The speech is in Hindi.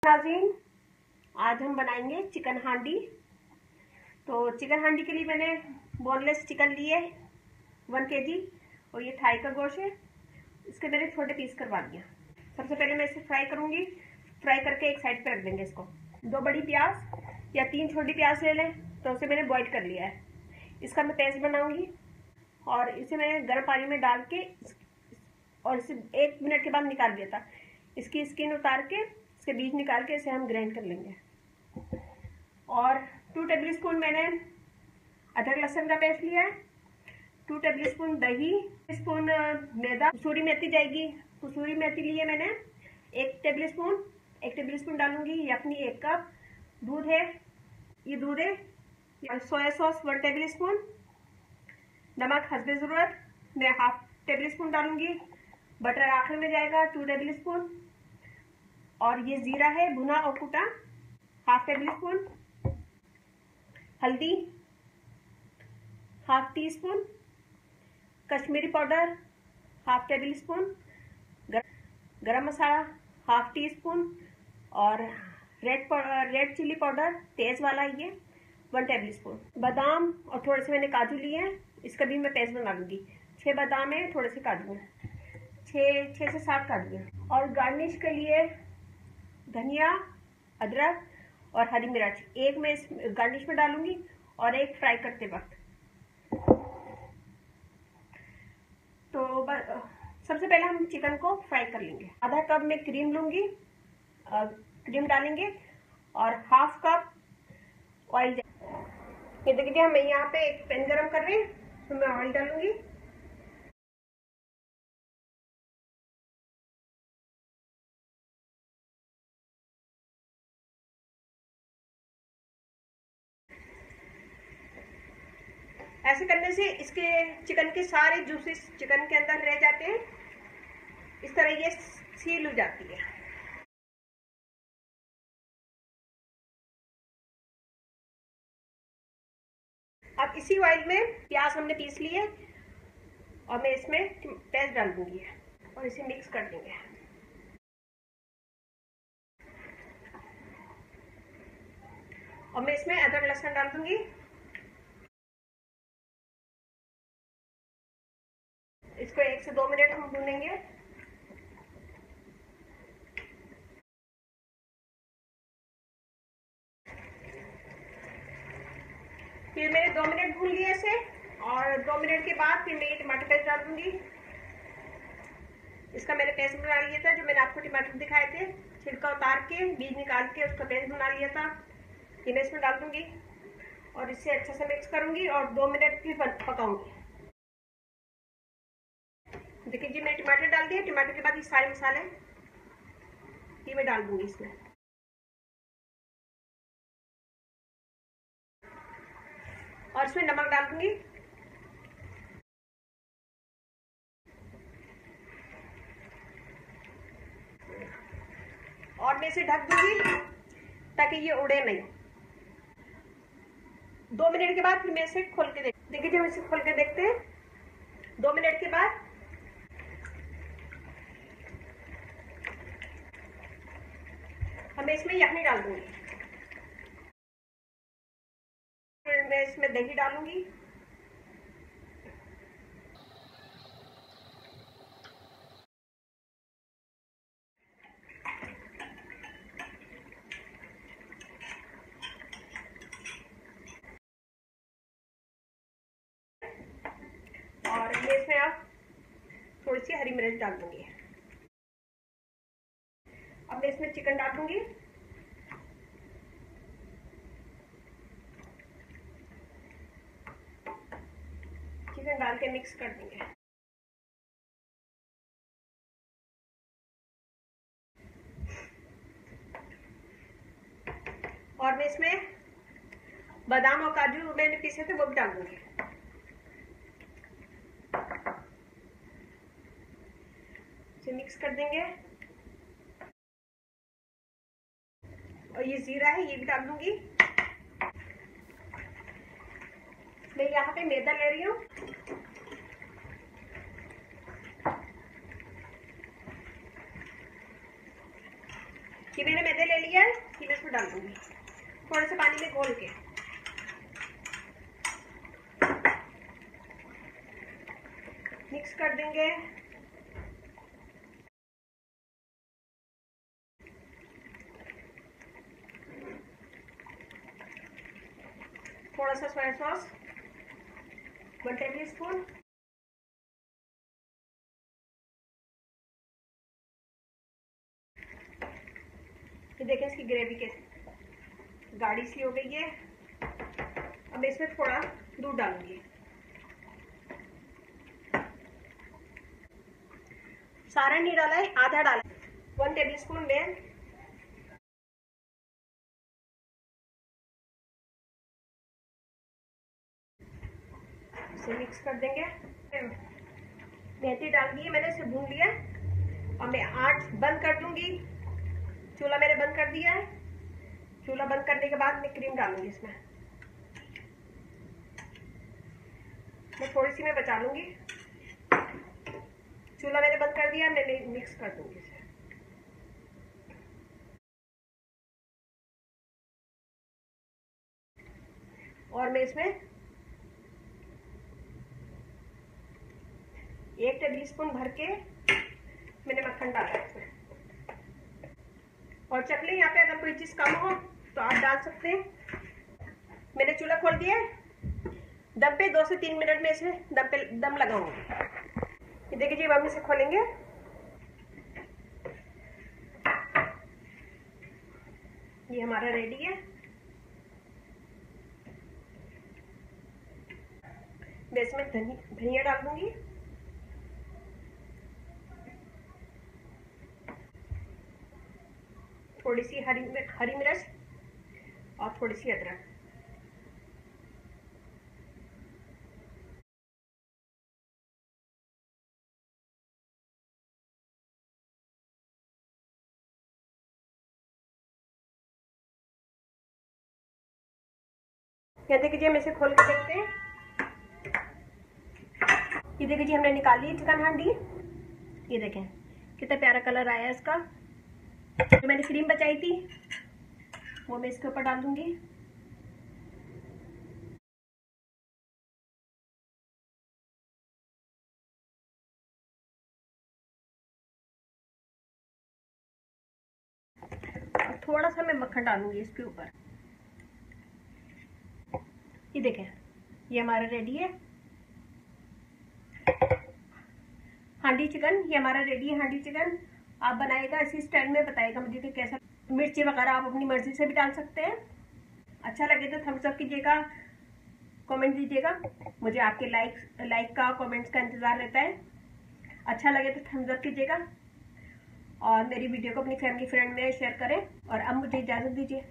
नाज़रीन, आज हम बनाएंगे चिकन हांडी। तो चिकन हांडी के लिए मैंने बोनलेस चिकन लिए 1 kg और ये थाई का गोश्त है। इसके मैंने छोटे पीस करवा दिए। सबसे पहले मैं इसे फ्राई करूंगी। फ्राई करके एक साइड पे रख देंगे इसको। 2 बड़ी प्याज या 3 छोटी प्याज ले लें, तो उसे मैंने बॉईल कर लिया है। इसका मैं पेस्ट बनाऊंगी और इसे मैंने गर्म पानी में डाल के और इसे 1 मिनट के बाद निकाल दिया था। इसकी स्किन उतार के इसके बीज निकाल के इसे हम ग्राइंड कर लेंगे। और 2 टेबल स्पून मैंने अदरक लहसुन का पेस्ट लिया है, 2 टेबल स्पून दही, स्पून मैदा, कसूरी मेथी जाएगी। कसूरी मेथी लिए मैंने 1 टेबल स्पून डालूंगी। ये अपनी 1 कप दूध है, ये दूध है। सोया सॉस 1 टेबल स्पून, नमक हस्बे ज़रूरत मैं 1/2 टेबल स्पून डालूंगी। बटर आखिर में जाएगा 2 टेबल स्पून। और ये जीरा है भुना और कुटा 1/2 टेबल स्पून। हल्दी 1/2 tea spoon. Kashmiri powder 1/2 table spoon. गरम मसाला 1/2 टी स्पून। और रेड चिली पाउडर तेज वाला ये 1 टेबल स्पून। बादाम और थोड़े से मैंने काजू लिए हैं, इसका भी मैं पेस्ट बना लूंगी। 6 बादाम है, थोड़े से काजू हैं, 6 से 7 काजू हैं। और गार्निश के लिए धनिया, अदरक और हरी मिर्च, एक मैं इस गार्निश में डालूंगी और एक फ्राई करते वक्त। तो सबसे पहले हम चिकन को फ्राई कर लेंगे। आधा कप में क्रीम लूंगी, क्रीम डालेंगे और 1/2 कप ऑयल। ये देखिए हम यहाँ पे एक पैन गरम कर रहे हैं, तो मैं ऑयल डालूंगी। ऐसे करने से इसके चिकन के सारे जूसेस चिकन के अंदर रह जाते हैं। इस तरह ये सील हो जाती है। अब इसी ऑयल में प्याज हमने पीस लिए और मैं इसमें पेस्ट डाल दूंगी और इसे मिक्स कर देंगे। और मैं इसमें अदरक लहसुन डाल दूंगी। इसको 1 से 2 मिनट हम भूनेंगे। फिर मैंने 2 मिनट भून लिए इसे और 2 मिनट के बाद फिर मैं ये टमाटर पेस्ट डाल दूंगी। इसका मैंने पेस्ट बना लिया था, जो मैंने आपको टमाटर दिखाए थे, छिलका उतार के बीज निकाल के उसका पेस्ट बना लिया था। ये मैं इसमें डाल दूंगी और इसे अच्छे से मिक्स करूंगी और 2 मिनट फिर पकाऊंगी। देखिए जी मैंने टमाटर डाल दिया। टमाटर के बाद ये सारे मसाले ये मैं डाल दूंगी इसमें। और इसमें नमक डाल दूंगी। और मैं इसे ढक दूंगी ताकि ये उड़े नहीं। 2 मिनट के बाद फिर मैं इसे खोल के देखिए जब इसे खोल के देखते हैं 2 मिनट के बाद मैं इसमें यखनी डाल दूंगी। फिर मैं इसमें दही डालूंगी। और मैं इसमें अब थोड़ी सी हरी मिर्च डाल दूंगी। अब मैं इसमें चिकन डाल दूंगी। चिकन डाल के मिक्स कर देंगे। और मैं इसमें बादाम और काजू मैंने पीसे थे वो भी डाल दूंगी। इसे मिक्स कर देंगे। और ये जीरा है ये भी डाल दूंगी। मैं यहाँ पे मैदा ले रही हूँ। ये मैंने मैदे ले लिया है, ये मैं इसमें डाल दूंगी थोड़े से पानी में घोल के। मिक्स कर देंगे। थोड़ा सा सोया सॉस 1 टेबल स्पून। ये देखें इसकी ग्रेवी कैसे गाढ़ी सी हो गई है। अब इसमें थोड़ा दूध डालूंगी, सारा नहीं डाला है, आधा डाला। 1 टेबल स्पून में इसे मिक्स कर देंगे। मेथी डाल दी है मैंने, इसे भून लिया। और मैं आंच बंद कर दूंगी। चूल्हा मैंने बंद कर दिया है। चूल्हा बंद करने के बाद मैं क्रीम डालूंगी इसमें। मैं थोड़ी सी मैं बचा लूंगी। चूल्हा मैंने बंद कर दिया, मैं मिक्स कर दूंगी इसे। और मैं इसमें 1 टेबल स्पून भर के मैंने मक्खन डाला है इसमें। और चकले यहाँ पे अगर कोई चीज कम हो तो आप डाल सकते हैं। मैंने चूल्हा खोल दिया, दम पे 2 से 3 मिनट में इसे दम लगाऊंगी। ये देखिए, हम इसे खोलेंगे। ये हमारा रेडी है। मैं इसमें धनिया डाल दूंगी, थोड़ी सी हरी मिर्च और थोड़ी सी अदरक। ये देखिए, हम इसे खोल के देखते हैं। ये देखिए, हमने निकाली चिकन हांडी। ये देखें कितना प्यारा कलर आया है इसका। जो मैंने क्रीम बचाई थी वो मैं इसके ऊपर डाल दूंगी। और थोड़ा सा मैं मक्खन डालूंगी इसके ऊपर। ये देखें, ये हमारा रेडी है हांडी चिकन। ये हमारा रेडी है हांडी चिकन। आप बनाइएगा इसी स्टाइल में, बताइएगा मुझे कि कैसा। मिर्ची वगैरह आप अपनी मर्जी से भी डाल सकते हैं। अच्छा लगे तो थम्स अप कीजिएगा, कमेंट दीजिएगा। मुझे आपके लाइक का, कमेंट्स का इंतजार रहता है। अच्छा लगे तो थम्स अप कीजिएगा और मेरी वीडियो को अपनी फैमिली फ्रेंड में शेयर करें। और अब मुझे इजाज़त दीजिए।